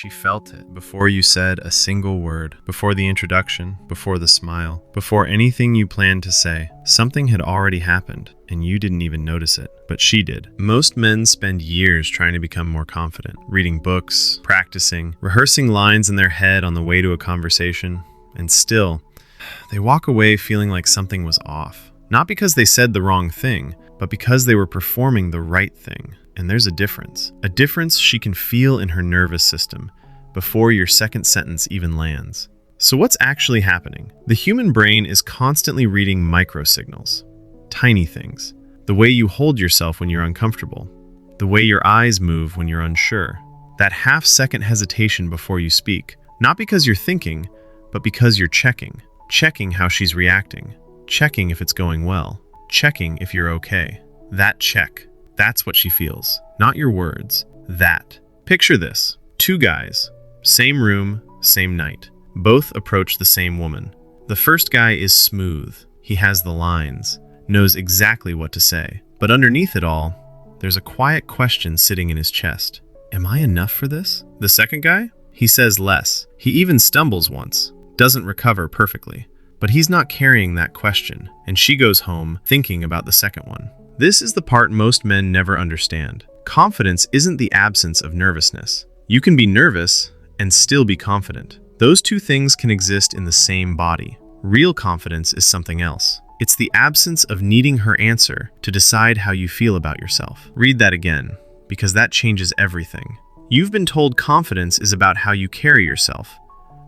She felt it before you said a single word, before the introduction, before the smile, before anything you planned to say. Something had already happened, and you didn't even notice it, but she did. Most men spend years trying to become more confident, reading books, practicing, rehearsing lines in their head on the way to a conversation, and still, they walk away feeling like something was off. Not because they said the wrong thing, but because they were performing the right thing. And there's a difference she can feel in her nervous system before your second sentence even lands. So what's actually happening? The human brain is constantly reading microsignals, tiny things. The way you hold yourself when you're uncomfortable, the way your eyes move when you're unsure, that half-second hesitation before you speak, not because you're thinking, but because you're checking how she's reacting, checking if it's going well, checking if you're okay. That check. That's what she feels, not your words. That. Picture this. Two guys, same room, same night. Both approach the same woman. The first guy is smooth. He has the lines, knows exactly what to say. But underneath it all, there's a quiet question sitting in his chest. Am I enough for this? The second guy? He says less. He even stumbles once, doesn't recover perfectly. But he's not carrying that question, and she goes home thinking about the second one. This is the part most men never understand. Confidence isn't the absence of nervousness. You can be nervous and still be confident. Those two things can exist in the same body. Real confidence is something else. It's the absence of needing her answer to decide how you feel about yourself. Read that again, because that changes everything. You've been told confidence is about how you carry yourself.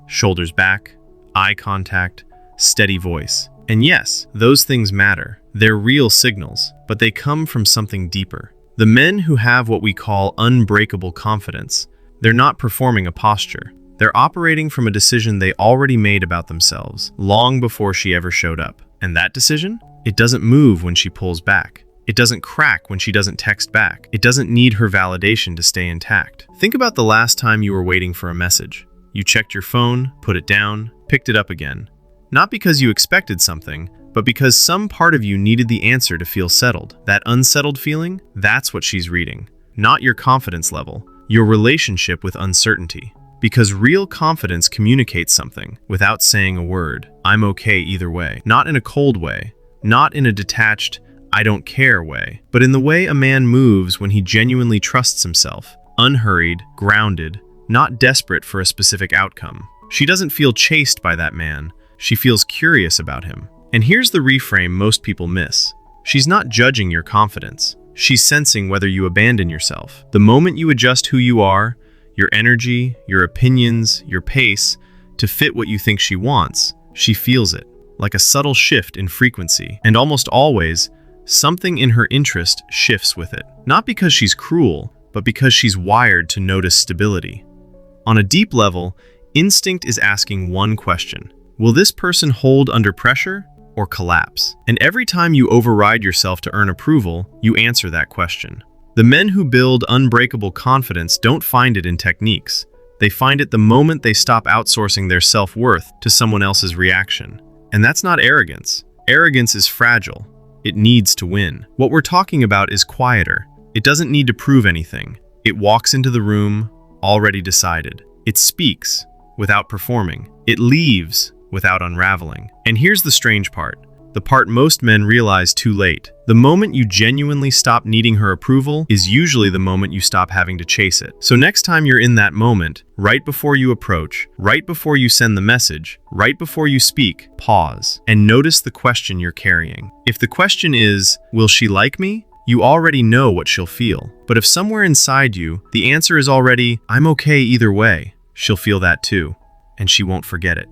Shoulders back, eye contact, steady voice. And yes, those things matter. They're real signals, but they come from something deeper. The men who have what we call unbreakable confidence, they're not performing a posture. They're operating from a decision they already made about themselves, long before she ever showed up. And that decision? It doesn't move when she pulls back. It doesn't crack when she doesn't text back. It doesn't need her validation to stay intact. Think about the last time you were waiting for a message. You checked your phone, put it down, picked it up again. Not because you expected something, but because some part of you needed the answer to feel settled. That unsettled feeling, that's what she's reading. Not your confidence level, your relationship with uncertainty. Because real confidence communicates something without saying a word. I'm okay either way. Not in a cold way, not in a detached, I don't care way, but in the way a man moves when he genuinely trusts himself. Unhurried, grounded, not desperate for a specific outcome. She doesn't feel chased by that man. She feels curious about him. And here's the reframe most people miss. She's not judging your confidence. She's sensing whether you abandon yourself. The moment you adjust who you are, your energy, your opinions, your pace, to fit what you think she wants, she feels it, like a subtle shift in frequency. And almost always, something in her interest shifts with it. Not because she's cruel, but because she's wired to notice stability. On a deep level, instinct is asking one question. Will this person hold under pressure or collapse? And every time you override yourself to earn approval, you answer that question. The men who build unbreakable confidence don't find it in techniques. They find it the moment they stop outsourcing their self-worth to someone else's reaction. And that's not arrogance. Arrogance is fragile. It needs to win. What we're talking about is quieter. It doesn't need to prove anything. It walks into the room, already decided. It speaks without performing. It leaves without unraveling. And here's the strange part. The part most men realize too late. The moment you genuinely stop needing her approval is usually the moment you stop having to chase it. So next time you're in that moment, right before you approach, right before you send the message, right before you speak, pause and notice the question you're carrying. If the question is, will she like me? You already know what she'll feel. But if somewhere inside you, the answer is already, I'm okay either way, she'll feel that too. And she won't forget it.